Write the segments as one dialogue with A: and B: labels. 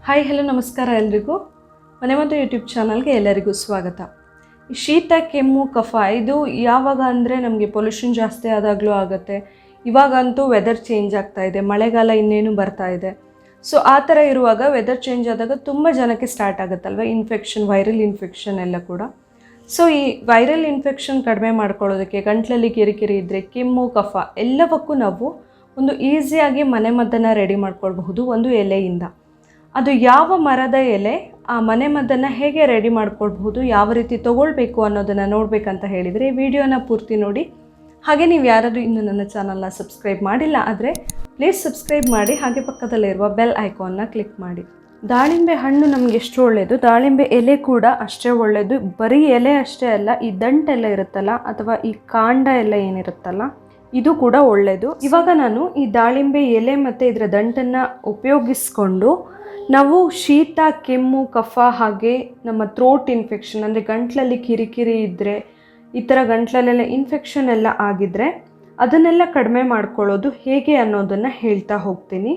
A: Hi hello ನಮಸ್ಕಾರ ಎಲ್ರಿಗೂ ಮನೆಮದ್ದು ಯೂಟ್ಯೂಬ್ ಚಾನಲ್ಗೆ ಎಲ್ಲರಿಗೂ ಸ್ವಾಗತ. ಶೀತ ಕೆಮ್ಮು ಕಫ ಇದು ಯಾವಾಗ ಅಂದರೆ ನಮಗೆ ಪೊಲ್ಯೂಷನ್ ಜಾಸ್ತಿ ಆದಾಗಲೂ ಆಗುತ್ತೆ. ಇವಾಗಂತೂ ವೆದರ್ ಚೇಂಜ್ ಆಗ್ತಾ ಇದೆ, ಮಳೆಗಾಲ ಇನ್ನೇನು ಬರ್ತಾ ಇದೆ. ಸೊ ಆ ಥರ ಇರುವಾಗ ವೆದರ್ ಚೇಂಜ್ ಆದಾಗ ತುಂಬ ಜನಕ್ಕೆ ಸ್ಟಾರ್ಟ್ ಆಗುತ್ತಲ್ವ ಇನ್ಫೆಕ್ಷನ್, ವೈರಲ್ ಇನ್ಫೆಕ್ಷನ್ ಎಲ್ಲ ಕೂಡ. ಸೊ ಈ ವೈರಲ್ ಇನ್ಫೆಕ್ಷನ್ ಕಡಿಮೆ ಮಾಡ್ಕೊಳ್ಳೋದಕ್ಕೆ, ಗಂಟಲಲ್ಲಿ ಕಿರಿಕಿರಿ ಇದ್ದರೆ, ಕೆಮ್ಮು ಕಫ ಎಲ್ಲವಕ್ಕೂ ನಾವು ಒಂದು ಈಸಿಯಾಗಿ ಮನೆಮದ್ದನ್ನು ರೆಡಿ ಮಾಡ್ಕೊಳ್ಬಹುದು ಒಂದು ಎಲೆಯಿಂದ. ಅದು ಯಾವ ಮರದ ಎಲೆ, ಆ ಮನೆಮದ್ದನ್ನು ಹೇಗೆ ರೆಡಿ ಮಾಡ್ಕೊಳ್ಬಹುದು, ಯಾವ ರೀತಿ ತೊಗೊಳ್ಬೇಕು ಅನ್ನೋದನ್ನು ನೋಡಬೇಕಂತ ಹೇಳಿದರೆ ಈ ವಿಡಿಯೋನ ಪೂರ್ತಿ ನೋಡಿ. ಹಾಗೆ ನೀವು ಯಾರಾದರೂ ಇನ್ನೂ ನನ್ನ ಚಾನಲ್ನ ಸಬ್ಸ್ಕ್ರೈಬ್ ಮಾಡಿಲ್ಲ ಆದರೆ ಪ್ಲೀಸ್ ಸಬ್ಸ್ಕ್ರೈಬ್ ಮಾಡಿ, ಹಾಗೆ ಪಕ್ಕದಲ್ಲಿರುವ ಬೆಲ್ ಐಕಾನ್ನ ಕ್ಲಿಕ್ ಮಾಡಿ. ದಾಳಿಂಬೆ ಹಣ್ಣು ನಮಗೆ ಎಷ್ಟು ಒಳ್ಳೆಯದು, ದಾಳಿಂಬೆ ಎಲೆ ಕೂಡ ಅಷ್ಟೇ ಒಳ್ಳೆಯದು. ಬರೀ ಎಲೆ ಅಷ್ಟೇ ಅಲ್ಲ, ಈ ದಂಟೆಲ್ಲ ಇರುತ್ತಲ್ಲ ಅಥವಾ ಈ ಕಾಂಡ ಎಲ್ಲ ಏನಿರುತ್ತಲ್ಲ ಇದು ಕೂಡ ಒಳ್ಳೆಯದು. ಇವಾಗ ನಾನು ಈ ದಾಳಿಂಬೆ ಎಲೆ ಮತ್ತು ಇದರ ದಂಟನ್ನು ಉಪಯೋಗಿಸ್ಕೊಂಡು ನಾವು ಶೀತ ಕೆಮ್ಮು ಕಫ ಹಾಗೆ ನಮ್ಮ ಥ್ರೋಟ್ ಇನ್ಫೆಕ್ಷನ್ ಅಂದರೆ ಗಂಟ್ಲಲ್ಲಿ ಕಿರಿಕಿರಿ ಇದ್ದರೆ, ಈ ಥರ ಗಂಟ್ಲಲ್ಲೆಲ್ಲ ಇನ್ಫೆಕ್ಷನ್ ಎಲ್ಲ ಆಗಿದ್ದರೆ ಅದನ್ನೆಲ್ಲ ಕಡಿಮೆ ಮಾಡ್ಕೊಳ್ಳೋದು ಹೇಗೆ ಅನ್ನೋದನ್ನು ಹೇಳ್ತಾ ಹೋಗ್ತೀನಿ.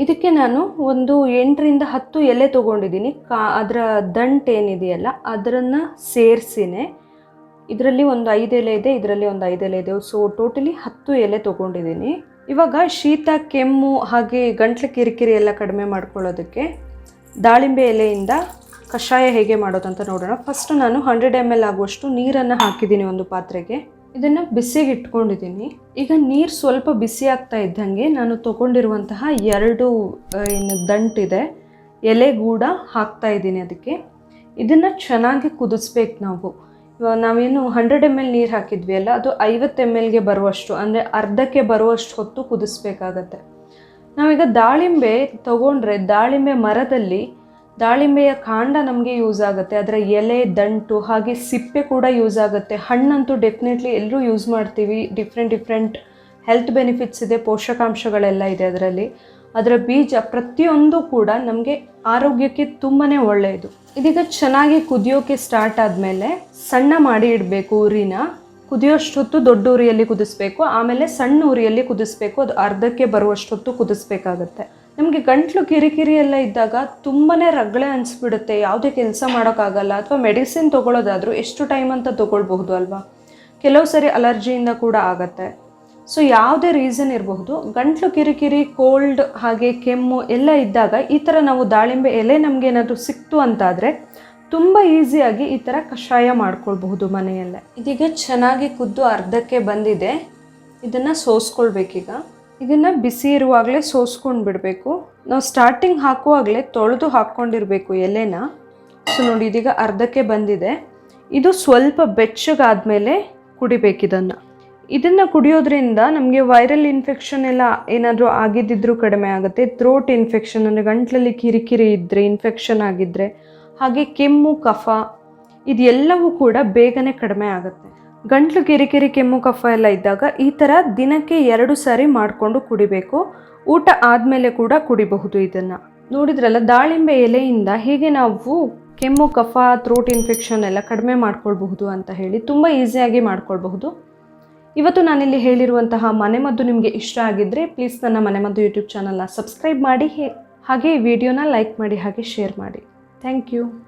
A: ಇದಕ್ಕೆ ನಾನು ಒಂದು 8ರಿಂದ 10 ಎಲೆ ತೊಗೊಂಡಿದ್ದೀನಿ. ಅದರ ದಂಟು ಏನಿದೆಯಲ್ಲ ಅದನ್ನು ಸೇರಿಸಿನೇ ಇದರಲ್ಲಿ ಒಂದು 5 ಎಲೆ ಇದೆ, ಇದರಲ್ಲಿ ಒಂದು 5 ಎಲೆ ಇದೆ. ಸೊ ಟೋಟಲಿ 10 ಎಲೆ ತೊಗೊಂಡಿದ್ದೀನಿ. ಇವಾಗ ಶೀತ ಕೆಮ್ಮು ಹಾಗೆ ಗಂಟ್ಲು ಕಿರಿಕಿರಿ ಎಲ್ಲ ಕಡಿಮೆ ಮಾಡ್ಕೊಳ್ಳೋದಕ್ಕೆ ದಾಳಿಂಬೆ ಎಲೆಯಿಂದ ಕಷಾಯ ಹೇಗೆ ಮಾಡೋದಂತ ನೋಡೋಣ. ಫಸ್ಟು ನಾನು 100 ml ಆಗುವಷ್ಟು ನೀರನ್ನು ಹಾಕಿದ್ದೀನಿ ಒಂದು ಪಾತ್ರೆಗೆ. ಇದನ್ನು ಬಿಸಿಗೆ ಇಟ್ಕೊಂಡಿದ್ದೀನಿ. ಈಗ ನೀರು ಸ್ವಲ್ಪ ಬಿಸಿ ಆಗ್ತಾ ಇದ್ದಂಗೆ ನಾನು ತೊಗೊಂಡಿರುವಂತಹ 2 ಏನು ದಂಟಿದೆ ಎಲೆ ಕೂಡ ಹಾಕ್ತಾ ಇದ್ದೀನಿ ಅದಕ್ಕೆ. ಇದನ್ನು ಚೆನ್ನಾಗಿ ಕುದಿಸ್ಬೇಕು ನಾವು. ಇವಾಗ ನಾವೇನು 100 ml ನೀರು ಹಾಕಿದ್ವಿ ಅಲ್ಲ, ಅದು 50 mlಗೆ ಬರುವಷ್ಟು ಅಂದರೆ ಅರ್ಧಕ್ಕೆ ಬರುವಷ್ಟು ಹೊತ್ತು ಕುದಿಸ್ಬೇಕಾಗತ್ತೆ. ನಾವೀಗ ದಾಳಿಂಬೆ ತೊಗೊಂಡ್ರೆ ದಾಳಿಂಬೆ ಮರದಲ್ಲಿ ದಾಳಿಂಬೆಯ ಕಾಂಡ ನಮಗೆ ಯೂಸ್ ಆಗುತ್ತೆ, ಅದರ ಎಲೆ ದಂಟು ಹಾಗೆ ಸಿಪ್ಪೆ ಕೂಡ ಯೂಸ್ ಆಗುತ್ತೆ. ಹಣ್ಣಂತೂ ಡೆಫಿನೆಟ್ಲಿ ಎಲ್ಲರೂ ಯೂಸ್ ಮಾಡ್ತೀವಿ. ಡಿಫ್ರೆಂಟ್ ಹೆಲ್ತ್ ಬೆನಿಫಿಟ್ಸ್ ಇದೆ, ಪೋಷಕಾಂಶಗಳೆಲ್ಲ ಇದೆ ಅದರಲ್ಲಿ. ಅದರ ಬೀಜ ಪ್ರತಿಯೊಂದು ಕೂಡ ನಮಗೆ ಆರೋಗ್ಯಕ್ಕೆ ತುಂಬಾ ಒಳ್ಳೆಯದು. ಇದೀಗ ಚೆನ್ನಾಗಿ ಕುದಿಯೋಕ್ಕೆ ಸ್ಟಾರ್ಟ್ ಆದಮೇಲೆ ಸಣ್ಣ ಮಾಡಿ ಇಡಬೇಕು ಉರಿನ. ಕುದಿಯೋಷ್ಟು ಹೊತ್ತು ದೊಡ್ಡ ಉರಿಯಲ್ಲಿ ಕುದಿಸ್ಬೇಕು, ಆಮೇಲೆ ಸಣ್ಣ ಉರಿಯಲ್ಲಿ ಕುದಿಸ್ಬೇಕು. ಅದು ಅರ್ಧಕ್ಕೆ ಬರುವಷ್ಟು ಹೊತ್ತು ಕುದಿಸ್ಬೇಕಾಗತ್ತೆ. ನಮಗೆ ಗಂಟ್ಲು ಕಿರಿಕಿರಿ ಎಲ್ಲ ಇದ್ದಾಗ ತುಂಬಾ ರಗಳೆ ಅನಿಸ್ಬಿಡುತ್ತೆ, ಯಾವುದೇ ಕೆಲಸ ಮಾಡೋಕ್ಕಾಗಲ್ಲ. ಅಥವಾ ಮೆಡಿಸಿನ್ ತೊಗೊಳ್ಳೋದಾದರೂ ಎಷ್ಟು ಟೈಮ್ ಅಂತ ತೊಗೊಳ್ಬಹುದು ಅಲ್ವಾ. ಕೆಲವು ಸರಿ ಅಲರ್ಜಿಯಿಂದ ಕೂಡ ಆಗತ್ತೆ. ಸೊ ಯಾವುದೇ ರೀಸನ್ ಇರಬಹುದು, ಗಂಟ್ಲು ಕಿರಿಕಿರಿ, ಕೋಲ್ಡ್ ಹಾಗೆ ಕೆಮ್ಮು ಎಲ್ಲ ಇದ್ದಾಗ ಈ ಥರ ನಾವು ದಾಳಿಂಬೆ ಎಲೆ ನಮಗೇನಾದರೂ ಸಿಕ್ತು ಅಂತಾದರೆ ತುಂಬ ಈಸಿಯಾಗಿ ಈ ಥರ ಕಷಾಯ ಮಾಡ್ಕೊಳ್ಬಹುದು ಮನೆಯಲ್ಲೇ. ಇದೀಗ ಚೆನ್ನಾಗಿ ಕುದ್ದು ಅರ್ಧಕ್ಕೆ ಬಂದಿದೆ. ಇದನ್ನು ಸೋಸ್ಕೊಳ್ಬೇಕೀಗ. ಇದನ್ನು ಬಿಸಿ ಇರುವಾಗಲೇ ಸೋಸ್ಕೊಂಡು ಬಿಡಬೇಕು. ನಾವು ಸ್ಟಾರ್ಟಿಂಗ್ ಹಾಕುವಾಗಲೇ ತೊಳೆದು ಹಾಕ್ಕೊಂಡಿರಬೇಕು ಎಲೆನ. ಸೊ ನೋಡಿ ಇದೀಗ ಅರ್ಧಕ್ಕೆ ಬಂದಿದೆ. ಇದು ಸ್ವಲ್ಪ ಬೆಚ್ಚಗಾದ್ಮೇಲೆ ಕುಡಿಬೇಕಿದನ್ನು. ಇದನ್ನು ಕುಡಿಯೋದ್ರಿಂದ ನಮಗೆ ವೈರಲ್ ಇನ್ಫೆಕ್ಷನ್ ಎಲ್ಲ ಏನಾದರೂ ಆಗಿದ್ದಿದ್ರೂ ಕಡಿಮೆ ಆಗುತ್ತೆ. ಥ್ರೋಟ್ ಇನ್ಫೆಕ್ಷನ್ ಅಂದರೆ ಗಂಟ್ಲಲ್ಲಿ ಕಿರಿಕಿರಿ ಇದ್ದರೆ, ಇನ್ಫೆಕ್ಷನ್ ಆಗಿದ್ದರೆ, ಹಾಗೆ ಕೆಮ್ಮು ಕಫ ಇದೆಲ್ಲವೂ ಕೂಡ ಬೇಗನೆ ಕಡಿಮೆ ಆಗುತ್ತೆ. ಗಂಟ್ಲು ಕಿರಿಕಿರಿ ಕೆಮ್ಮು ಕಫ ಎಲ್ಲ ಇದ್ದಾಗ ಈ ಥರ ದಿನಕ್ಕೆ 2 ಸಾರಿ ಮಾಡಿಕೊಂಡು ಕುಡಿಬೇಕು. ಊಟ ಆದಮೇಲೆ ಕೂಡ ಕುಡಿಬಹುದು. ಇದನ್ನು ನೋಡಿದ್ರಲ್ಲ, ದಾಳಿಂಬೆ ಎಲೆಯಿಂದ ಹೇಗೆ ನಾವು ಕೆಮ್ಮು ಕಫ ಥ್ರೋಟ್ ಇನ್ಫೆಕ್ಷನ್ ಎಲ್ಲ ಕಡಿಮೆ ಮಾಡ್ಕೊಳ್ಬಹುದು ಅಂತ ಹೇಳಿ ತುಂಬ ಈಸಿಯಾಗಿ ಮಾಡ್ಕೊಳ್ಬಹುದು. ಇವತ್ತು ನಾನಿಲ್ಲಿ ಹೇಳಿರುವಂತಹ ಮನೆಮದ್ದು ನಿಮಗೆ ಇಷ್ಟ ಆಗಿದ್ದರೆ ಪ್ಲೀಸ್ ನನ್ನ ಮನೆಮದ್ದು ಯೂಟ್ಯೂಬ್ ಚಾನಲ್ನ ಸಬ್ಸ್ಕ್ರೈಬ್ ಮಾಡಿ, ಹಾಗೆ ಈ ವಿಡಿಯೋನ ಲೈಕ್ ಮಾಡಿ ಹಾಗೆ ಶೇರ್ ಮಾಡಿ. Thank you.